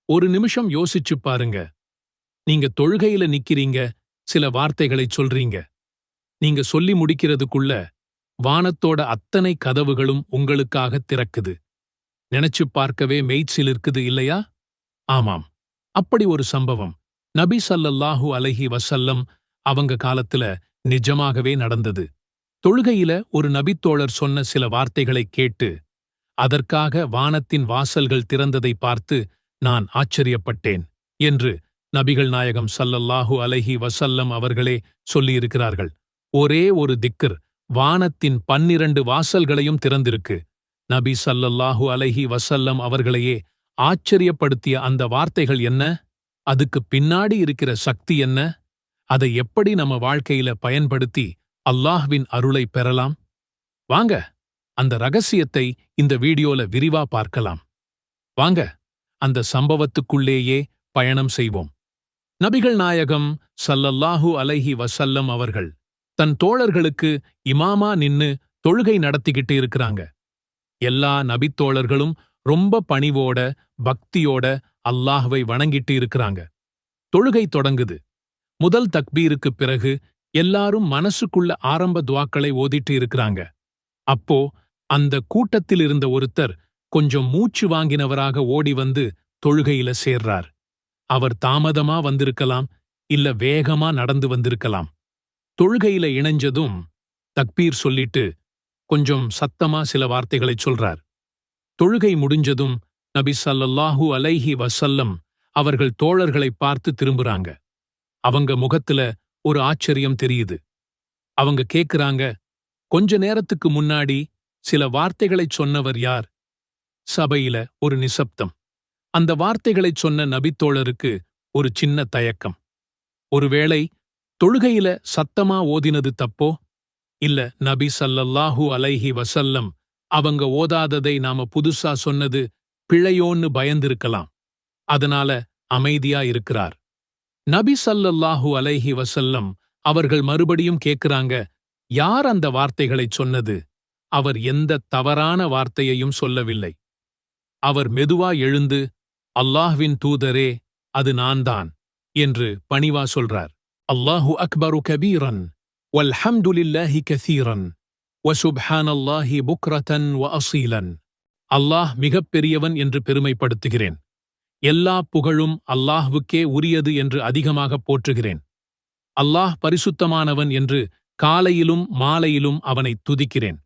ஒரு நிமிஷம் யோசிச்சு பாருங்க. நீங்க தொழுகையில நிக்கிறீங்க, சில வார்த்தைகளை சொல்றீங்க. நீங்க சொல்லி முடிக்கிறதுக்குள்ள வானத்தோட அத்தனை கதவுகளும் உங்களுக்காக திறக்குது. நினைச்சு பார்க்கவே மெய்ச்சிலிருக்குது இல்லையா? ஆமாம், அப்படி ஒரு சம்பவம் நபி ஸல்லல்லாஹு அலைஹி வஸல்லம் அவங்க காலத்துல நிஜமாகவே நடந்தது. தொழுகையில ஒரு நபித்தோழர் சொன்ன சில வார்த்தைகளை கேட்டு அதற்காக வானத்தின் வாசல்கள் திறந்ததை பார்த்து நான் ஆச்சரியப்பட்டேன் என்று நபிகள் நாயகம் ஸல்லல்லாஹு அலைஹி வஸல்லம் அவர்களே சொல்லியிருக்கிறார்கள். ஒரே ஒரு திக்ர் வானத்தின் 12 வாசல்களையும் திறந்திருக்கு. நபி ஸல்லல்லாஹு அலைஹி வஸல்லம் அவர்களையே ஆச்சரியப்படுத்திய அந்த வார்த்தைகள் என்ன? அதுக்கு பின்னாடி இருக்கிற சக்தி என்ன? அதை எப்படி நம்ம வாழ்க்கையில பயன்படுத்தி அல்லாஹ்வின் அருளை பெறலாம்? வாங்க, அந்த ரகசியத்தை இந்த வீடியோல விரிவா பார்க்கலாம். வாங்க, அந்த சம்பவத்துக்குள்ளேயே பயணம் செய்வோம். நபிகள் நாயகம் ஸல்லல்லாஹு அலைஹி வஸல்லம் அவர்கள் தன் தோழர்களுக்கு இமாமா நின்னு தொழுகை நடத்திக்கிட்டு இருக்கிறாங்க. எல்லா நபித்தோழர்களும் ரொம்ப பணிவோட பக்தியோட அல்லாஹ்வை வணங்கிட்டு இருக்கிறாங்க. தொழுகை தொடங்குது. முதல் தக்பீருக்கு பிறகு எல்லாரும் மனசுக்குள்ள ஆரம்ப துவாக்களை ஓதிட்டு இருக்கிறாங்க. அப்போ அந்த கூட்டத்தில் இருந்த ஒருத்தர் கொஞ்சம் மூச்சு வாங்கினவராக ஓடி வந்து தொழுகையில சேர்றார். அவர் தாமதமா வந்திருக்கலாம், இல்ல வேகமா நடந்து வந்திருக்கலாம். தொழுகையில இணைஞ்சதும் தக்பீர் சொல்லிட்டு கொஞ்சம் சத்தமா சில வார்த்தைகளைச் சொல்றார். தொழுகை முடிஞ்சதும் நபி ஸல்லல்லாஹு அலைஹி வஸல்லம் அவர்கள் தோழர்களை பார்த்து திரும்புறாங்க. அவங்க முகத்துல ஒரு ஆச்சரியம் தெரியுது. அவங்க கேக்குறாங்க, கொஞ்ச நேரத்துக்கு முன்னாடி சில வார்த்தைகளைச் சொன்னவர் யார்? சபையில ஒரு நிசப்தம். அந்த வார்த்தைகளைச் சொன்ன நபித்தோழருக்கு ஒரு சின்ன தயக்கம். ஒருவேளை தொழுகையில சத்தமா ஓதினது தப்போ? இல்ல நபி ஸல்லல்லாஹு அலைஹி வஸல்லம் அவங்க ஓதாததை நாம புதுசா சொன்னது பிழையோன்னு பயந்திருக்கலாம். அதனால அமைதியா இருக்கிறார். நபி ஸல்லல்லாஹு அலைஹி வஸல்லம் அவர்கள் மறுபடியும் கேக்குறாங்க, யார் அந்த வார்த்தைகளைச் சொன்னது? அவர் எந்த தவறான வார்த்தையையும் சொல்லவில்லை. அவர் மெதுவா எழுந்து, அல்லாஹ்வின் தூதரே, அது நான்தான் என்று பணிவா சொல்றார். அல்லாஹு அக்பரு கபீரன் வல்ஹம்துலில்லாஹி கஸீரன் வசுப்ஹானல்லாஹி புக்ரதன் வஅஸீலன். அல்லாஹ் மிகப்பெரியவன் என்று பெருமைப்படுத்துகிறேன். எல்லா புகழும் அல்லாஹ்வுக்கே உரியது என்று அதிகமாக போற்றுகிறேன். அல்லாஹ் பரிசுத்தமானவன் என்று காலையிலும் மாலையிலும் அவனை துதிக்கிறேன்.